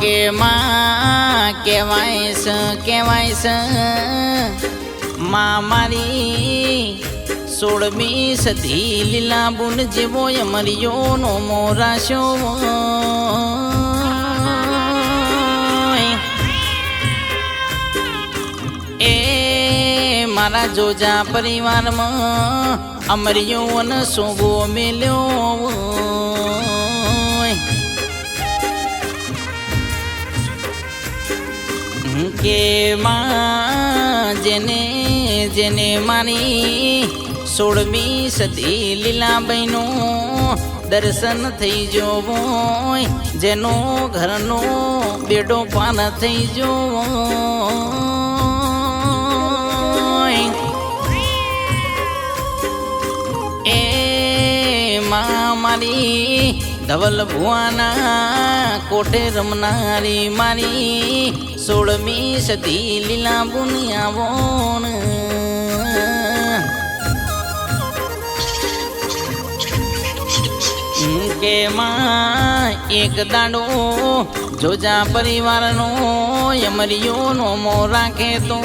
કે માં કહેવાય છે માં મારી 16મી સદી લીલા બુન જેવો અમરિયો નો મોરાશો એ મારા જોજા પરિવારમાં અમરિયો અને સોગો મેલ્યો કે માં જેને મારી 16મી સદી લીલાબાઈનું દર્શન થઈ જોવો જેનો ઘરનો બેડો પાન થઈ જોવો એ માં મારી ધવલ ભુવાના કોઠે રમનારી મારી 16મી સદી લીલા બુનિયાવો કે માં એક દાડો જોજા પરિવારનો અમરિયો નો મો રાખે તો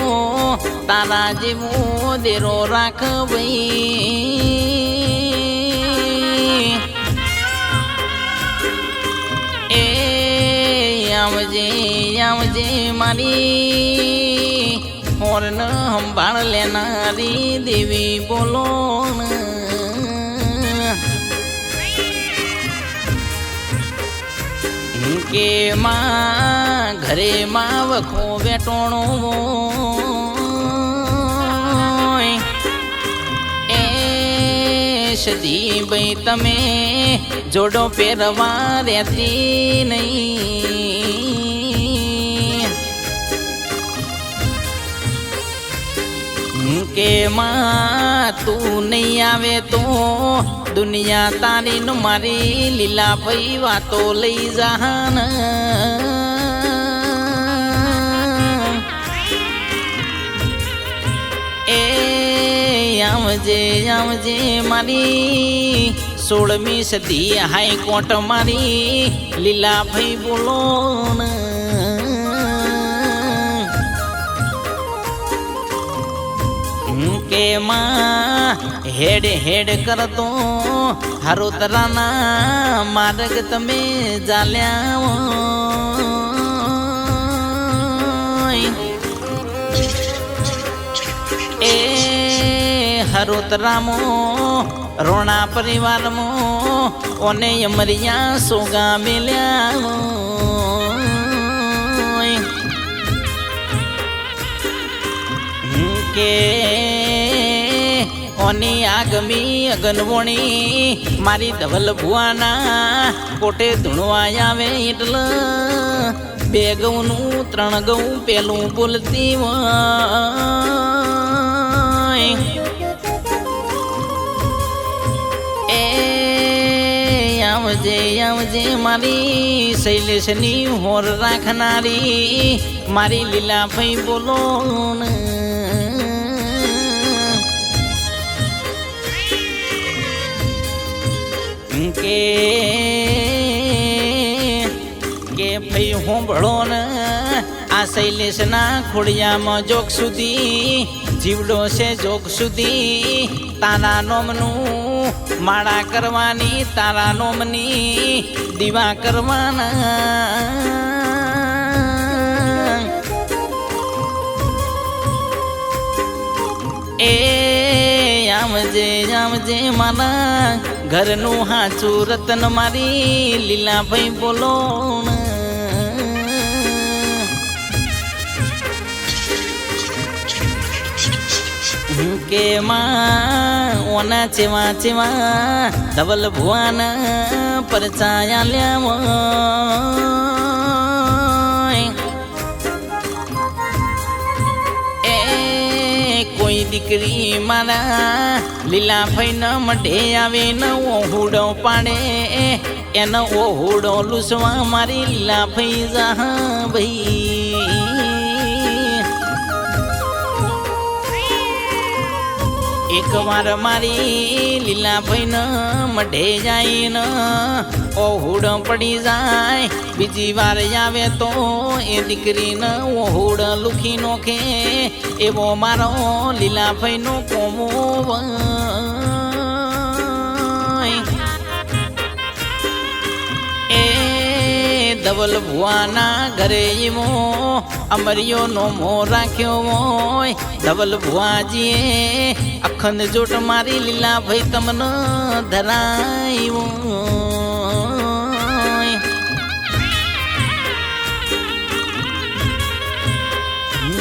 તારા જેવો દેરો રાખ ભાઈ એ આવજે મારી હોર્ન સંભાળ લેનારી દેવી બોલો કે માં ઘરે માં વખો બેટોણો એ સદી ભાઈ તમે જોડો પહેરવા રહેતી નહીં કે માં તું નહીં આવે તો દુનિયા તારી નો મારી લીલા ભાઈ વાતો લઈ જાન એ આવજે મારી 16મી સદી હાઈકોર્ટ મારી લીલા ભાઈ બોલો કે માં હેડ કરતો હરોતરાના માર્ગ તમે ચાલ્યા એ હરોતરામો રોણા પરિવારમો ઓને અમરિયા સોગા મેલ્યા કે ઓની આગમી અગનવણી મારી ધવલ ભુવાના કોટે ધૂણવા આવે એટલે 2 ઘઉંનું 3 ઘઉં પેલું બોલતી એ આવજે મારી શૈલેષની હોર રાખનારી મારી લીલા ભાઈ બોલો કે ભાઈ હોંભળો ને આ શૈલેષના ખોડિયામાં જોગ સુધી જીવડો છે જોગ સુધી તારા નોમનું માળા કરવાની તારા નોમની દીવા કરવાના એ આવજે મારા ઘરનું હાચું રતન મારી લીલા ભાઈ બોલો કે માં ઓના ચેવા ધવલ ભુવાના પરચાયા લ્યા એ કોઈ દીકરી મારા લીલા ભાઈ ન મઢે આવે ન ઓહુડો પાડે એનો ઓહુડો લૂસવા મારી લીલા ભાઈ જા ભાઈ એક વાર મારી લીલાભાઈ ન મઢે જાય ન ઓહુડ પડી જાય બીજી વાર આવે તો એ દીકરીને ઓહુડ લુખી નોખે એવો મારો લીલાભાઈ નો કોમો એ ધવલ ભુવાના ઘરે એવો અમરિયો નો મો રાખ્યો હોય ધવલ ભુવાજીએ અખંડ જોટ મારી લીલાભાઈ તમને ધરાયું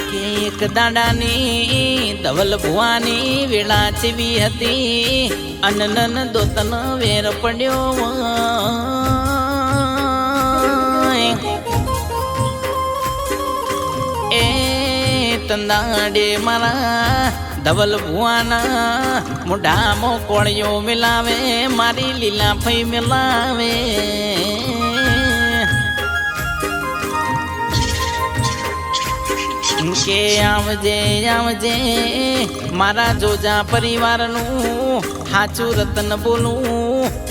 કે એક દાડાની ધવલ ભુવાની વેળા ચેવી હતી અનન દોતન વેર પડ્યો એ તંદાડે મારા ધવલ ભુવાના મોઢામાં કોળિયો મિલાવે મારી લીલાભાઈ મિલાવે કે આવજે આવજે મારા જોજા પરિવારનું હાચું રતન બોલું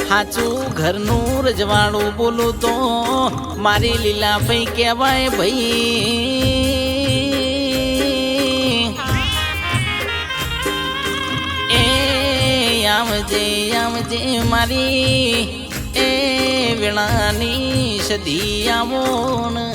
હાચું ઘરનું રજવાડું બોલું તો મારી લીલાભાઈ કહેવાય ભાઈ આવજે આવજે મારી એ વેળાની સદી આવો ને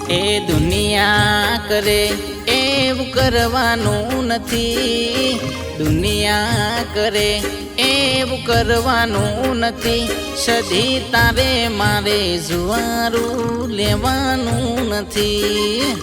એ દુનિયા કરે એવું કરવાનું નથી દુનિયા કરે એવું કરવાનું નથી સદી તારે મારે જુવારું લેવાનું નથી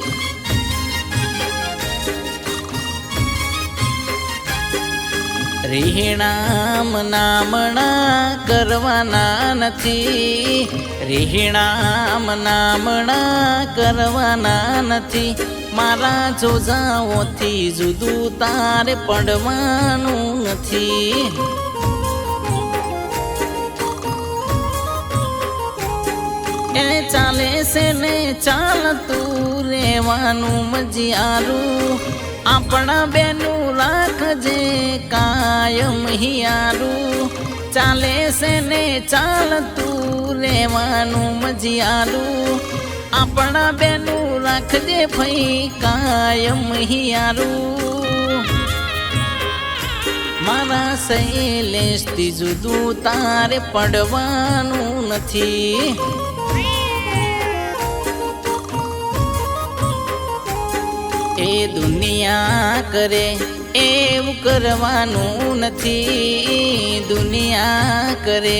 રીહણામ નામણા કરવાના નથી રીહણામ નામણા કરવાના નથી મારા જોજાઓથી જુદું તારે પડવાનું નથી એ ચાલે છે ને ચાલતું રહેવાનું મજિયારું આપણા બેનું રાખજે કાયમ હિયારું ચાલે છે ને ચાલતું રહેવાનું મજિયારું આપણા બેનું રાખજે ભઈ કાયમ હિયારું મારા શૈલેષથી જુદું તારે પડવાનું નથી એ દુનિયા કરે એવું કરવાનું નથી દુનિયા કરે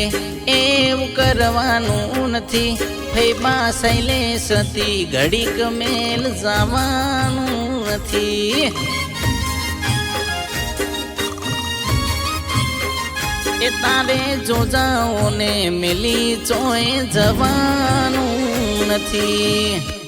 એવું કરવાનું નથી ફૈબા શૈલેષથી ઘડીક મેલ જવાનું નથી એ તારે જોજાઓને મેલી ચોય જવાનું નથી